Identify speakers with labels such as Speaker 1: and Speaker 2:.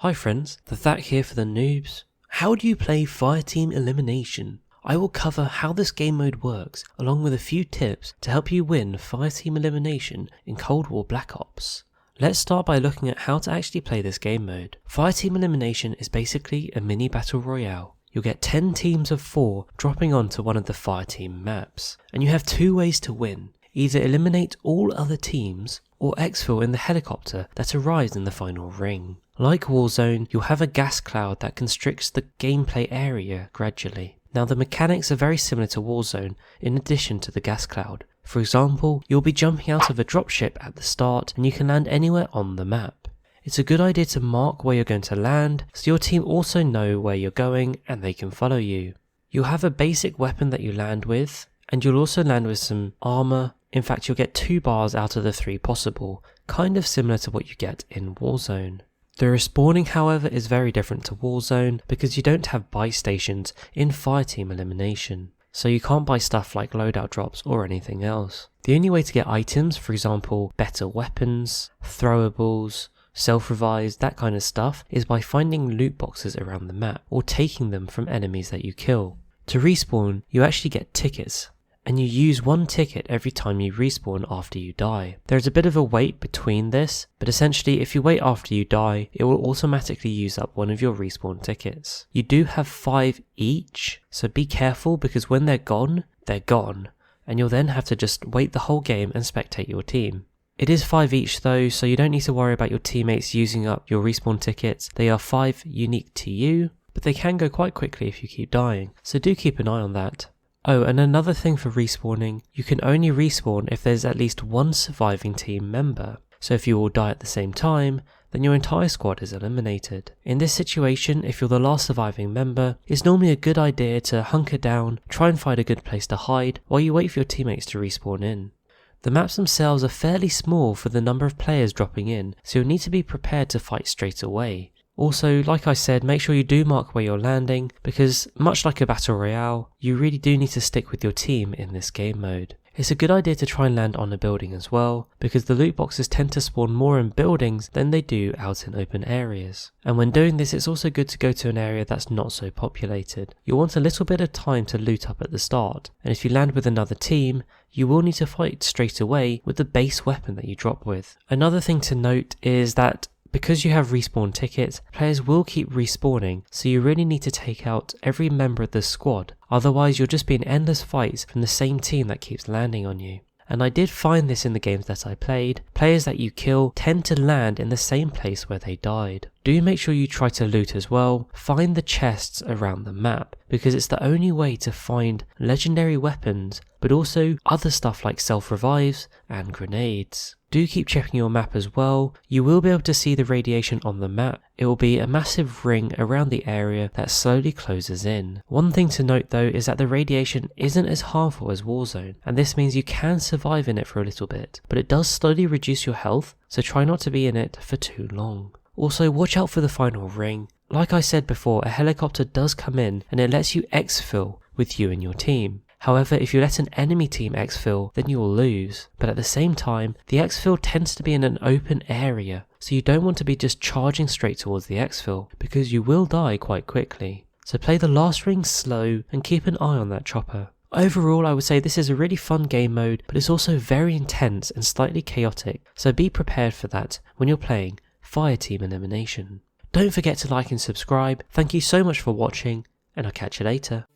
Speaker 1: Hi friends, the That here for the noobs. How do you play Fireteam Elimination? I will cover how this game mode works, along with a few tips to help you win Fireteam Elimination in Cold War Black Ops. Let's start by looking at how to actually play this game mode. Fireteam Elimination is basically a mini battle royale. You'll get 10 teams of 4 dropping onto one of the Fireteam maps, and you have 2 ways to win. Either eliminate all other teams, or exfil in the helicopter that arrives in the final ring. Like Warzone, you'll have a gas cloud that constricts the gameplay area gradually. Now the mechanics are very similar to Warzone in addition to the gas cloud. For example, you'll be jumping out of a dropship at the start and you can land anywhere on the map. It's a good idea to mark where you're going to land so your team also know where you're going and they can follow you. You'll have a basic weapon that you land with, and you'll also land with some armor. In fact, you'll get 2 bars out of the 3 possible, kind of similar to what you get in Warzone. The respawning, however, is very different to Warzone because you don't have buy stations in Fireteam Elimination, so you can't buy stuff like loadout drops or anything else. The only way to get items, for example better weapons, throwables, self-revives, that kind of stuff, is by finding loot boxes around the map or taking them from enemies that you kill. To respawn, you actually get tickets, and you use 1 ticket every time you respawn after you die. There's a bit of a wait between this, but essentially if you wait after you die, it will automatically use up one of your respawn tickets. You do have 5 each, so be careful because when they're gone, and you'll then have to just wait the whole game and spectate your team. It is 5 each though, so you don't need to worry about your teammates using up your respawn tickets. They are 5 unique to you, but they can go quite quickly if you keep dying, so do keep an eye on that. Oh, and another thing for respawning, you can only respawn if there's at least 1 surviving team member. So if you all die at the same time, then your entire squad is eliminated. In this situation, if you're the last surviving member, it's normally a good idea to hunker down, try and find a good place to hide while you wait for your teammates to respawn in. The maps themselves are fairly small for the number of players dropping in, so you'll need to be prepared to fight straight away. Also, like I said, make sure you do mark where you're landing, because much like a battle royale, you really do need to stick with your team in this game mode. It's a good idea to try and land on a building as well, because the loot boxes tend to spawn more in buildings than they do out in open areas. And when doing this, it's also good to go to an area that's not so populated. You'll want a little bit of time to loot up at the start, and if you land with another team, you will need to fight straight away with the base weapon that you drop with. Another thing to note is that because you have respawn tickets, players will keep respawning, so you really need to take out every member of the squad, otherwise you'll just be in endless fights from the same team that keeps landing on you. And I did find this in the games that I played, players that you kill tend to land in the same place where they died. Do make sure you try to loot as well, find the chests around the map, because it's the only way to find legendary weapons, but also other stuff like self-revives and grenades. Do keep checking your map as well. You will be able to see the radiation on the map. It will be a massive ring around the area that slowly closes in. One thing to note though is that the radiation isn't as harmful as Warzone, and this means you can survive in it for a little bit, but it does slowly reduce your health, so try not to be in it for too long. Also, watch out for the final ring. Like I said before, a helicopter does come in and it lets you exfil with you and your team. However, if you let an enemy team exfil, then you will lose. But at the same time, the exfil tends to be in an open area, so you don't want to be just charging straight towards the exfil, because you will die quite quickly. So play the last ring slow and keep an eye on that chopper. Overall, I would say this is a really fun game mode, but it's also very intense and slightly chaotic, so be prepared for that when you're playing Fireteam Elimination. Don't forget to like and subscribe. Thank you so much for watching, and I'll catch you later.